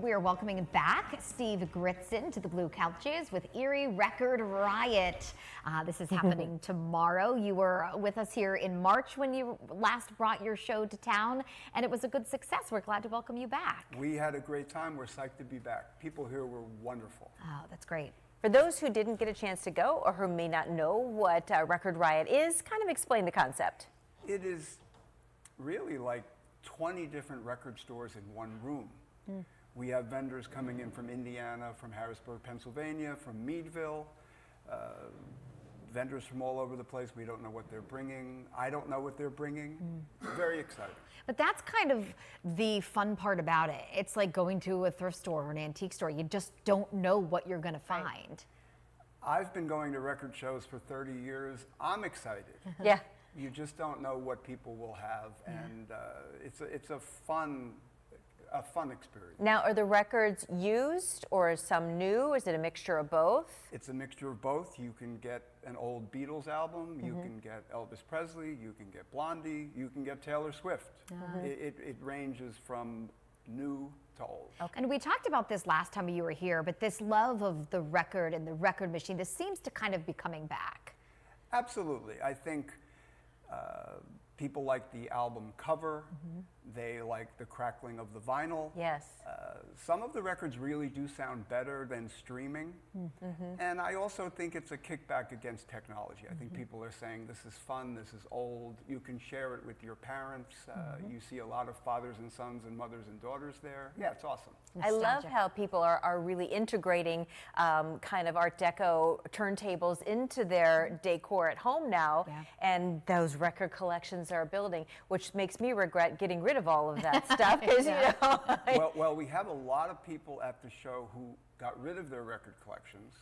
We are welcoming back Steve Gritzen to the Blue Couches with Erie Record Riot. This is happening tomorrow. You were with us here in March when you last brought your show to town, and it was a good success. We're glad to welcome you back. We had a great time. We're psyched to be back. People here were wonderful. Oh, that's great. For those who didn't get a chance to go or who may not know what Record Riot is, kind of explain the concept. It is really like 20 different record stores in one room. We have vendors coming in from Indiana, from Harrisburg, Pennsylvania, from Meadville, vendors from all over the place. We don't know what they're bringing. I don't know what they're bringing. Very exciting. But that's kind of the fun part about it. It's like going to a thrift store or an antique store. You just don't know what you're going to find. I've been going to record shows for 30 years. I'm excited. Yeah. You just don't know what people will have, and it's a fun experience. Now, are the records used or some new? Is it a mixture of both? It's a mixture of both. You can get an old Beatles album, you can get Elvis Presley, you can get Blondie, you can get Taylor Swift. It ranges from new to old. Okay. And we talked about this last time you were here, but this love of the record and the record machine, this seems to kind of be coming back. Absolutely. I think people like the album cover. They like the crackling of the vinyl. Yes. Some of the records really do sound better than streaming. And I also think it's a kickback against technology. I think people are saying this is fun, this is old. You can share it with your parents. You see a lot of fathers and sons and mothers and daughters there. Yeah, it's awesome. I love how people are really integrating kind of Art Deco turntables into their decor at home now, and those record collections are building, which makes me regret getting rid of all of that stuff. Because you know, well, we have a lot of people at the show who got rid of their record collections,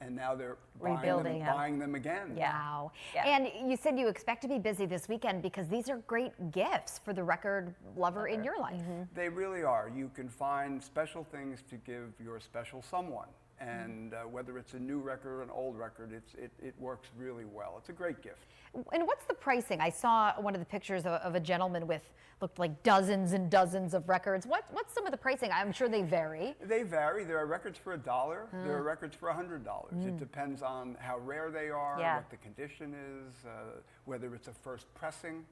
and now they're buying them again. Wow. And you said you expect to be busy this weekend because these are great gifts for the record lover in your life. They really are. You can find special things to give your special someone. And whether it's a new record or an old record, it works really well. It's a great gift. And what's the pricing? I saw one of the pictures of a gentleman with, looked like dozens and dozens of records. What's some of the pricing? I'm sure they vary. They vary. There are records for $1. There are records for $100. It depends on how rare they are, what the condition is, whether it's a first pressing.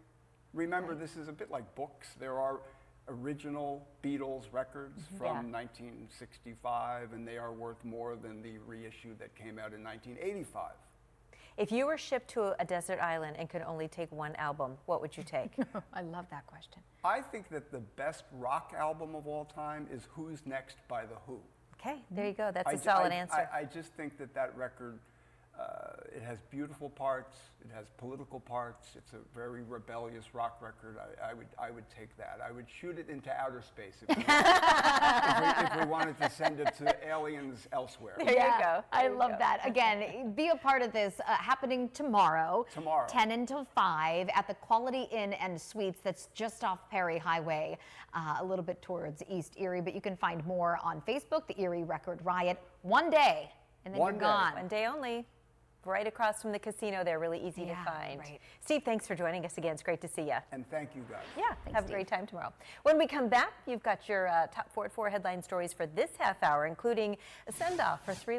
Remember, this is a bit like books. There are original Beatles records from 1965, and they are worth more than the reissue that came out in 1985. If you were shipped to a desert island and could only take one album, what would you take? I love that question. I think that the best rock album of all time is Who's Next by The Who. Okay, there you go. That's a solid answer. I just think that record, it has beautiful parts, it has political parts, it's a very rebellious rock record. I would take that. I would shoot it into outer space if we wanted to send it to aliens elsewhere. There you go. I love that. Again, be a part of this happening tomorrow. 10 until 5 at the Quality Inn and Suites that's just off Perry Highway, a little bit towards East Erie. But you can find more on Facebook, the Erie Record Riot. One day, and then you're gone. One day only. Right across from the casino there, really easy to find. Right. Steve, thanks for joining us again. It's great to see you. And thank you, guys. Yeah, have a great time tomorrow. When we come back, you've got your top 4 at 4 headline stories for this half hour, including a send-off for 3